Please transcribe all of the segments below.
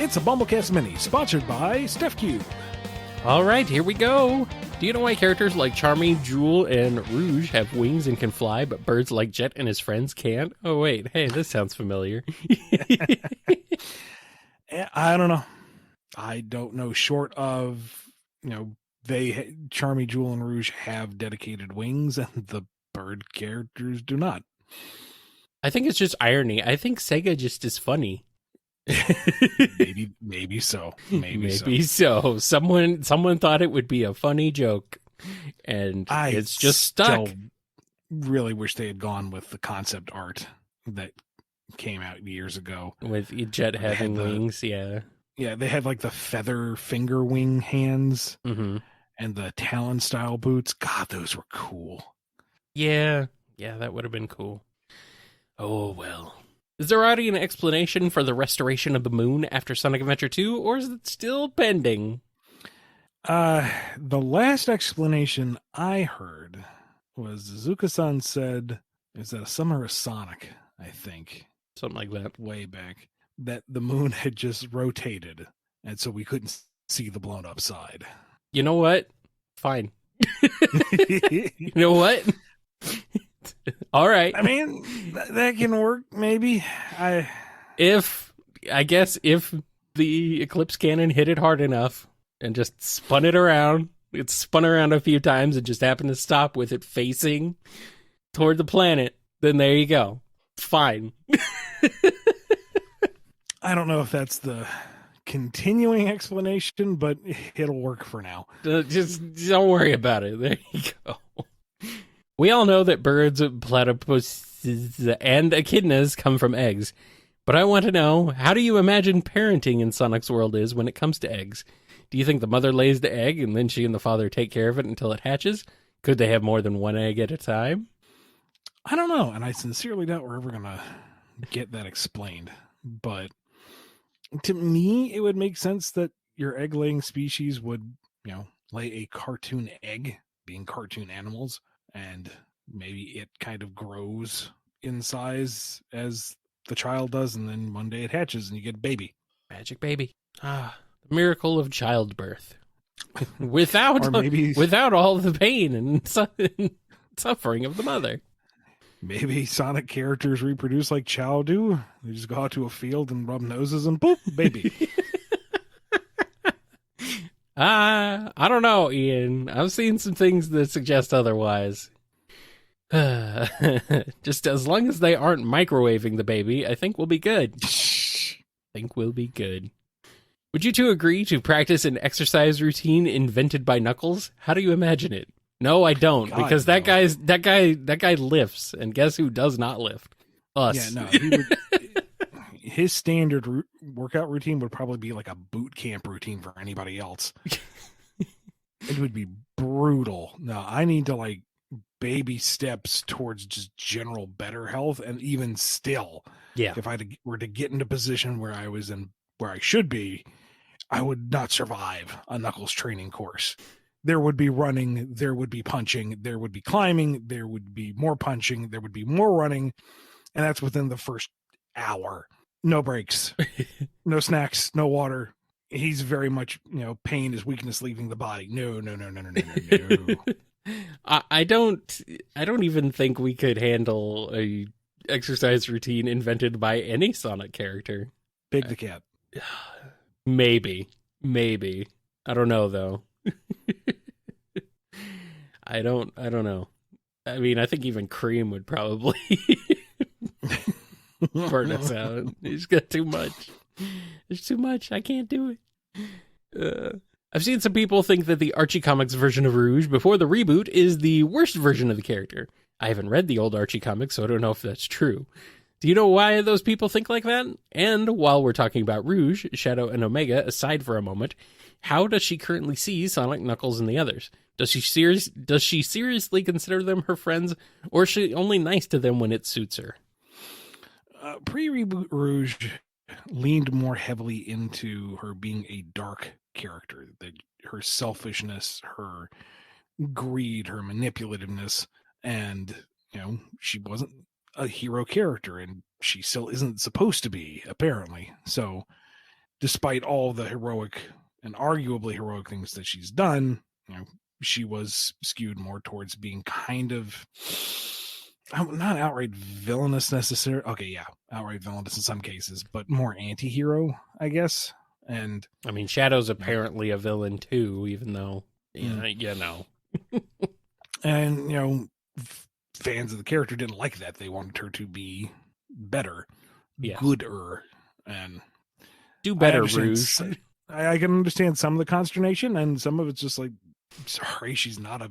It's a BumbleKast Mini, sponsored by Steph Cube. All right, here we go. Do you know why characters like Charmy, Jewel, and Rouge have wings and can fly, but birds like Jet and his friends can't? Oh, wait. Hey, this sounds familiar. I don't know. I don't know. Short of, Charmy, Jewel, and Rouge have dedicated wings, and the bird characters do not. I think it's just irony. I think Sega just is funny. maybe so. Maybe so. Someone thought it would be a funny joke, and it's just stuck. Really wish they had gone with the concept art that came out years ago with Jet having wings. Yeah, they had like the feather finger wing hands and the Talon style boots. God, those were cool. Yeah, that would have been cool. Oh well. Is there already an explanation for the restoration of the moon after Sonic Adventure 2, or is it still pending? The last explanation I heard was Zuka-san said, is that a Summer of Sonic, I think. Something like that. Way back. That the moon had just rotated, and so we couldn't see the blown up side. You know what? Fine. You know what? All right. I mean, that can work, maybe. I guess if the Eclipse cannon hit it hard enough and just spun it around, it spun around a few times and just happened to stop with it facing toward the planet, then there you go. Fine. I don't know if that's the continuing explanation, but it'll work for now. Just don't worry about it. There you go. We all know that birds, platypuses, and echidnas come from eggs. But I want to know, how do you imagine parenting in Sonic's world is when it comes to eggs? Do you think the mother lays the egg and then she and the father take care of it until it hatches? Could they have more than one egg at a time? I don't know, and I sincerely doubt we're ever going to get that explained. But to me, it would make sense that your egg-laying species would, lay a cartoon egg, being cartoon animals. And maybe it kind of grows in size as the child does, and then one day it hatches and you get a baby. Magic baby. The miracle of childbirth. Without all the pain and suffering of the mother. Maybe Sonic characters reproduce like Chow do. They just go out to a field and rub noses and boop, baby. I don't know, Ian. I've seen some things that suggest otherwise. Just as long as they aren't microwaving the baby, I think we'll be good. Would you two agree to practice an exercise routine invented by Knuckles? How do you imagine it? No, I don't, because that guy lifts, and guess who does not lift? Us. Yeah, no, he would. His standard workout routine would probably be like a boot camp routine for anybody else. It would be brutal. No, I need to baby steps towards just general better health. And even still, if I were to get into a position where where I should be, I would not survive a Knuckles training course. There would be running, there would be punching, there would be climbing, there would be more punching, there would be more running. And that's within the first hour. No breaks, no snacks, no water. He's very much, pain is weakness leaving the body. No. I don't even think we could handle a exercise routine invented by any Sonic character. Big the Cat. Maybe. I don't know though. I don't know. I mean, I think even Cream would probably burn us out. He's got too much. There's too much. I can't do it. I've seen some people think that the Archie Comics version of Rouge before the reboot is the worst version of the character. I haven't read the old Archie comics, so I don't know if that's true. Do you know why those people think like that? And while we're talking about Rouge, Shadow, and Omega aside for a moment, how does she currently see Sonic, Knuckles, and the others? Does she seriously consider them her friends, or is she only nice to them when it suits her? Pre-reboot Rouge leaned more heavily into her being a dark character. Her selfishness, her greed, her manipulativeness And, she wasn't a hero character, and she still isn't supposed to be, apparently. So, despite all the heroic and arguably heroic things that she's done, she was skewed more towards being kind of not outright villainous necessarily. Okay, yeah, outright villainous in some cases, but more anti-hero, I guess. And I mean, Shadow's apparently a villain too, even though, And, fans of the character didn't like that. They wanted her to be better, gooder, and do better, Rouge. I can understand some of the consternation, and some of it's just like, sorry, she's not a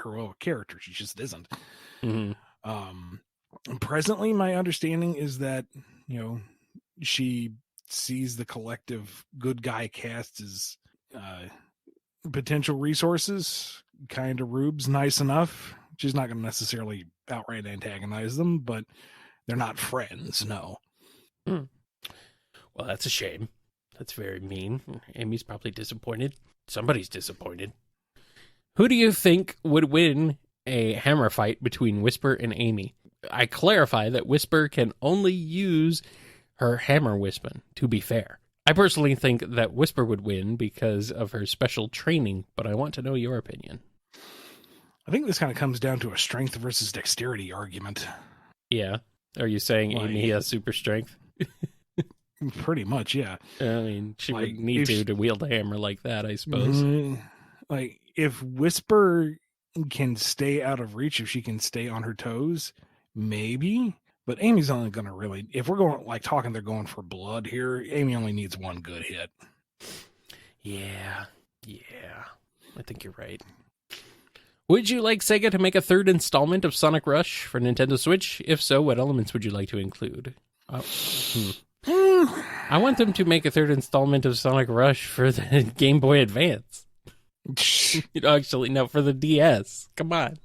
heroic character. She just isn't. Mm-hmm. Presently, my understanding is that, she sees the collective good guy cast as potential resources. Kind of Rube's nice enough. She's not going to necessarily outright antagonize them, but they're not friends, no. Well, that's a shame. That's very mean. Amy's probably disappointed. Somebody's disappointed. Who do you think would win a hammer fight between Whisper and Amy? I clarify that Whisper can only use her hammer weapon, to be fair. I personally think that Whisper would win because of her special training, but I want to know your opinion. I think this kind of comes down to a strength versus dexterity argument. Yeah. Are you saying Amy has super strength? Pretty much, yeah. I mean, she would need to wield a hammer like that, I suppose. If Whisper can stay out of reach, if she can stay on her toes, maybe. But Amy's only going to really, if we're going, talking, they're going for blood here, Amy only needs one good hit. Yeah. I think you're right. Would you like Sega to make a third installment of Sonic Rush for Nintendo Switch? If so, what elements would you like to include? I want them to make a third installment of Sonic Rush for the Game Boy Advance. Actually, no, for the DS. Come on.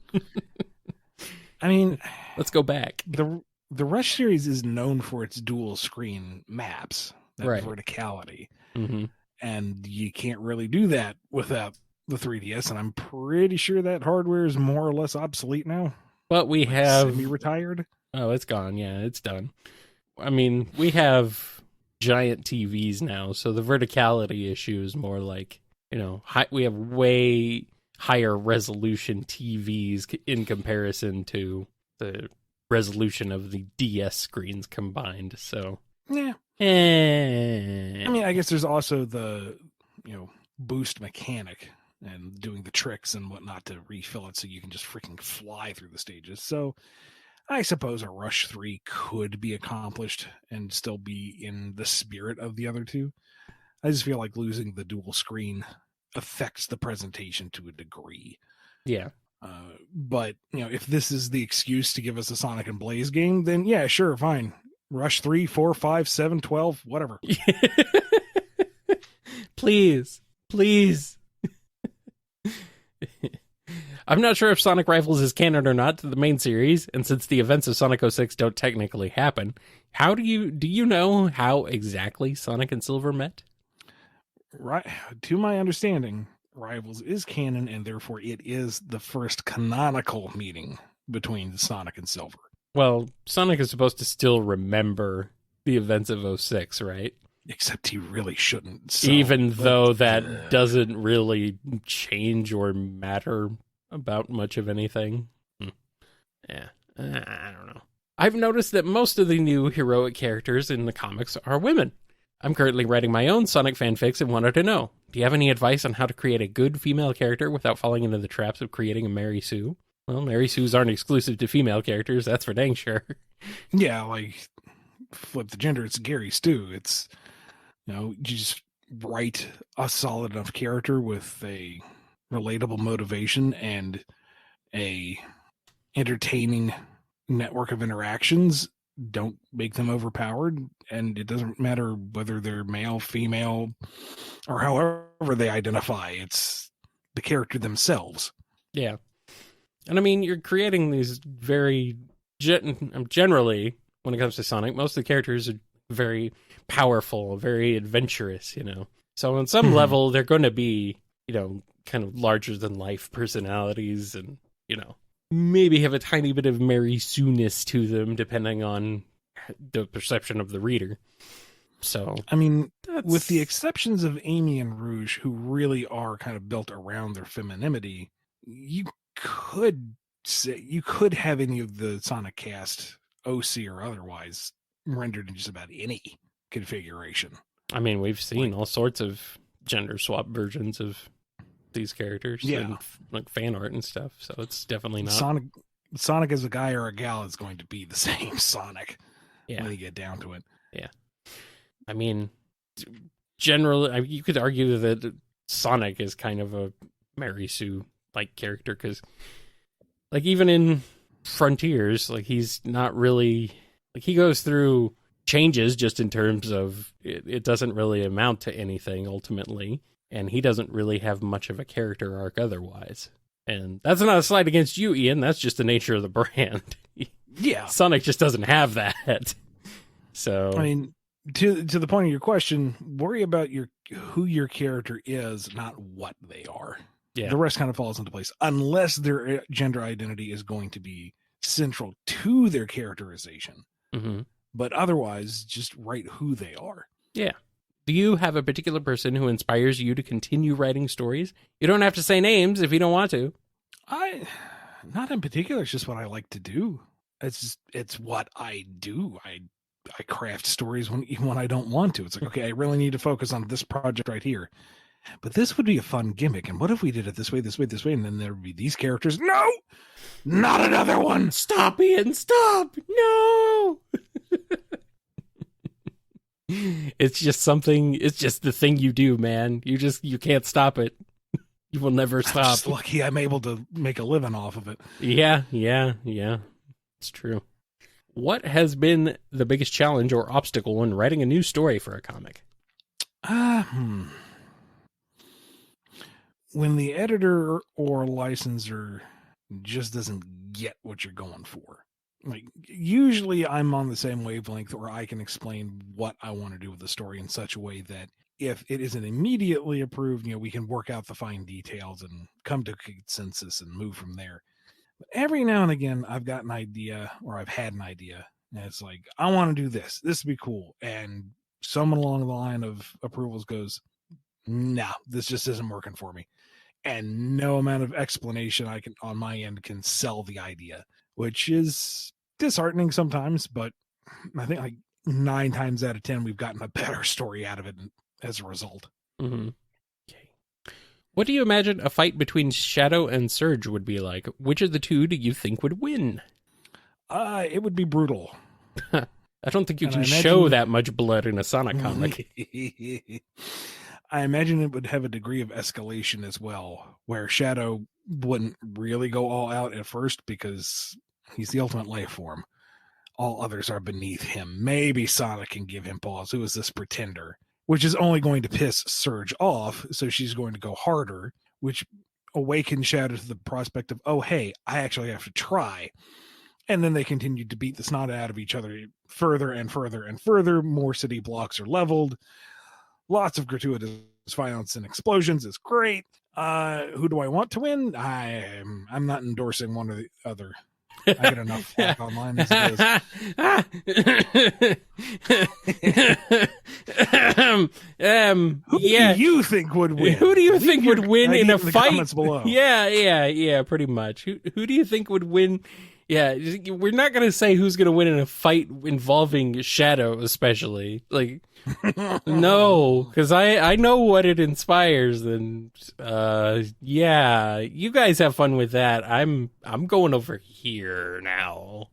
I mean, let's go back. The Rush series is known for its dual screen maps, that verticality. Mm-hmm. And you can't really do that without the 3DS, and I'm pretty sure that hardware is more or less obsolete now. But we have semi-retired. Oh, it's gone. Yeah, it's done. I mean, we have giant TVs now, so the verticality issue is more like, we have way higher resolution TVs in comparison to the resolution of the DS screens combined. So yeah. I mean, I guess there's also the boost mechanic and doing the tricks and whatnot to refill it so you can just freaking fly through the stages. So I suppose a Rush 3 could be accomplished and still be in the spirit of the other two. I just feel like losing the dual screen affects the presentation to a degree. Yeah. But, if this is the excuse to give us a Sonic and Blaze game, then yeah, sure, fine. Rush 3, 4, 5, 7, 12, whatever. Please. I'm not sure if Sonic Rivals is canon or not to the main series, and since the events of Sonic 06 don't technically happen, do you know how exactly Sonic and Silver met? Right, to my understanding, Rivals is canon, and therefore it is the first canonical meeting between Sonic and Silver. Well, Sonic is supposed to still remember the events of 06, right? Except he really shouldn't. So, even though that doesn't really change or matter about much of anything. Yeah, I don't know. I've noticed that most of the new heroic characters in the comics are women. I'm currently writing my own Sonic fanfics and wanted to know, do you have any advice on how to create a good female character without falling into the traps of creating a Mary Sue? Well, Mary Sues aren't exclusive to female characters, that's for dang sure. Yeah, flip the gender, it's Gary Stu. It's, you just write a solid enough character with a relatable motivation and a entertaining network of interactions. Don't make them overpowered, and it doesn't matter whether they're male, female, or however they identify. It's the character themselves. Yeah. And I mean, you're creating these very generally, when it comes to Sonic, most of the characters are very powerful, very adventurous, So on some level, they're going to be, kind of larger than life personalities and, maybe have a tiny bit of Mary Sue-ness to them, depending on the perception of the reader. So, I mean, with the exceptions of Amy and Rouge, who really are kind of built around their femininity, you could have any of the Sonic cast, OC or otherwise, rendered in just about any configuration. I mean, we've seen all sorts of gender swap versions of these characters, and like fan art and stuff. So it's definitely not Sonic as a guy or a gal is going to be the same Sonic when you get down to it. Yeah, I mean, generally, you could argue that Sonic is kind of a Mary Sue like character because, like, even in Frontiers, like he's not really like he goes through changes just in terms of it doesn't really amount to anything ultimately. And he doesn't really have much of a character arc otherwise. And that's not a slight against you, Ian. That's just the nature of the brand. Yeah. Sonic just doesn't have that. So, I mean, to the point of your question, worry about who your character is, not what they are. Yeah. The rest kind of falls into place. Unless their gender identity is going to be central to their characterization. Mm-hmm. But otherwise, just write who they are. Yeah. Do you have a particular person who inspires you to continue writing stories? You don't have to say names if you don't want to. Not in particular. It's just what I like to do. It's what I do. I craft stories even when I don't want to. It's like, okay, I really need to focus on this project right here. But this would be a fun gimmick. And what if we did it this way, this way, this way? And then there would be these characters. No! Not another one! Stop, Ian! Stop! No! It's just the thing you do, man. You can't stop it. You will never stop. I'm just lucky I'm able to make a living off of it. Yeah. It's true. What has been the biggest challenge or obstacle when writing a new story for a comic? When the editor or licensor just doesn't get what you're going for. Like, usually I'm on the same wavelength, or I can explain what I want to do with the story in such a way that if it isn't immediately approved, we can work out the fine details and come to a consensus and move from there. But every now and again, I've got an idea, or I've had an idea, and it's like, I want to do this. This would be cool. And someone along the line of approvals goes, no, this just isn't working for me. And no amount of explanation on my end can sell the idea, which is disheartening sometimes, but I think like 9 times out of 10, we've gotten a better story out of it as a result. Mm-hmm. Okay. What do you imagine a fight between Shadow and Surge would be like? Which of the two do you think would win? It would be brutal. I don't think you can show that much blood in a Sonic comic. I imagine it would have a degree of escalation as well, where Shadow wouldn't really go all out at first because he's the ultimate life form. All others are beneath him. Maybe Sonic can give him pause. Who is this pretender? Which is only going to piss Surge off, so she's going to go harder, which awakens Shadow to the prospect of, oh, hey, I actually have to try. And then they continue to beat the snot out of each other further and further and further. More city blocks are leveled. Lots of gratuitous violence and explosions is great. Who do I want to win? I'm not endorsing one or the other. I get enough flack online as it is. Who do you think would win? Who do you think would win in a fight? Comments below. Yeah, pretty much. Who do you think would win? Yeah, we're not going to say who's going to win in a fight involving Shadow, especially. Like, no, because I know what it inspires, and yeah, you guys have fun with that. I'm going over here now.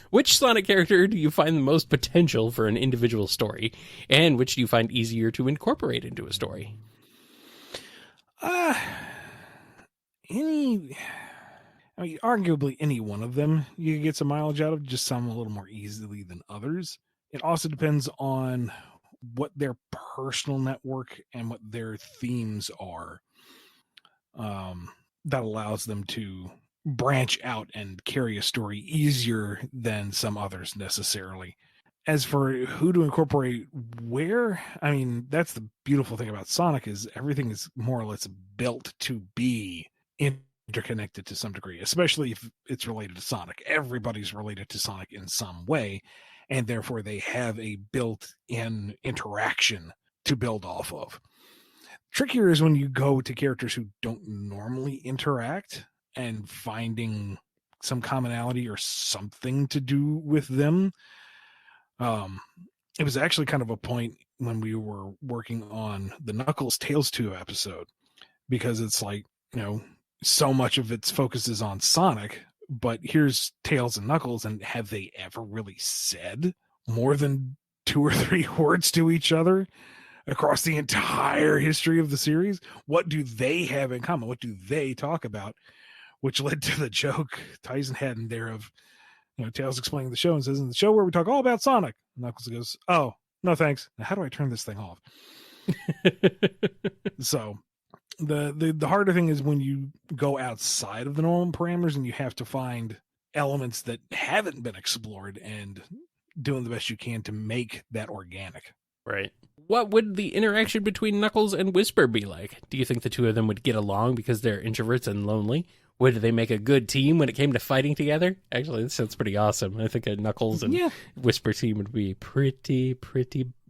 Which Sonic character do you find the most potential for an individual story, and which do you find easier to incorporate into a story? Arguably any one of them you can get some mileage out of, just some a little more easily than others. It also depends on what their personal network and what their themes are. That allows them to branch out and carry a story easier than some others necessarily. As for who to incorporate where, that's the beautiful thing about Sonic is everything is more or less built to be interconnected to some degree, especially if it's related to Sonic. Everybody's related to Sonic in some way, and therefore they have a built-in interaction to build off of. Trickier is when you go to characters who don't normally interact and finding some commonality or something to do with them. It was actually kind of a point when we were working on the Knuckles Tales 2 episode, because it's like, so much of its focus is on Sonic, but here's Tails and Knuckles, and have they ever really said more than 2 or 3 words to each other across the entire history of the series? What do they have in common? What do they talk about? Which led to the joke Tyson had in there of, Tails explaining the show and says, in the show where we talk all about Sonic, Knuckles goes, oh, no thanks. Now, how do I turn this thing off? So the harder thing is when you go outside of the normal parameters and you have to find elements that haven't been explored and doing the best you can to make that organic. Right. What would the interaction between Knuckles and Whisper be like? Do you think the two of them would get along because they're introverts and lonely? Would they make a good team when it came to fighting together? Actually, this sounds pretty awesome. I think a Knuckles and Whisper team would be pretty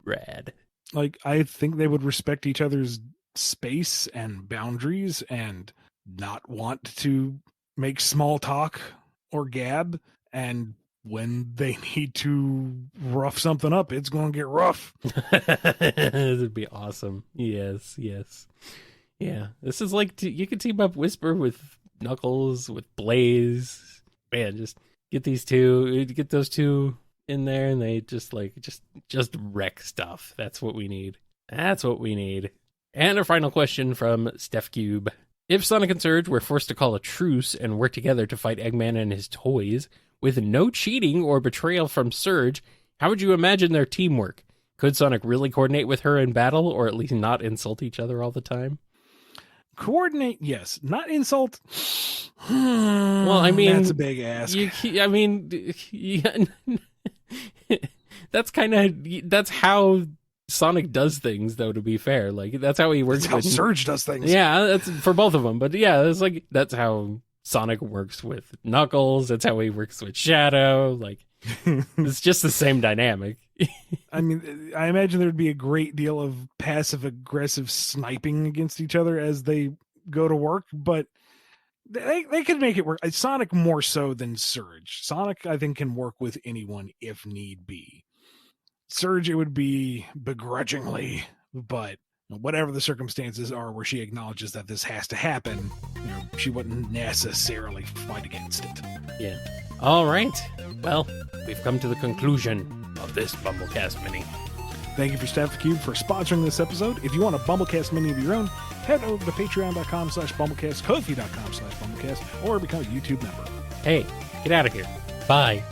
rad. Like, I think they would respect each other's space and boundaries and not want to make small talk or gab. And when they need to rough something up, it's going to get rough. This would be awesome. Yes. Yeah, this is like, you could team up Whisper with Knuckles, with Blaze. Man, just get those two in there, and they just wreck stuff. That's what we need. And our final question from Steph Cube. If Sonic and Surge were forced to call a truce and work together to fight Eggman and his toys, with no cheating or betrayal from Surge, how would you imagine their teamwork? Could Sonic really coordinate with her in battle, or at least not insult each other all the time? Coordinate, yes. Not insult. Well, I mean, that's a big ask. That's how Sonic does things, though, to be fair. Like, that's how he works. That's how Surge does things. Yeah, that's for both of them. But yeah, that's how Sonic works with Knuckles. That's how he works with Shadow. Like, it's just the same dynamic. I mean, I imagine there'd be a great deal of passive-aggressive sniping against each other as they go to work, but they could make it work. Sonic more so than Surge. Sonic, I think, can work with anyone if need be. Surge, it would be begrudgingly, but whatever the circumstances are where she acknowledges that this has to happen, she wouldn't necessarily fight against it. Yeah. All right. Well, we've come to the conclusion of this BumbleKast Mini. Thank you for Steph Cube for sponsoring this episode. If you want a BumbleKast Mini of your own, head over to patreon.com/BumbleKast, Ko-fi.com/BumbleKast, or become a YouTube member. Hey, get out of here. Bye.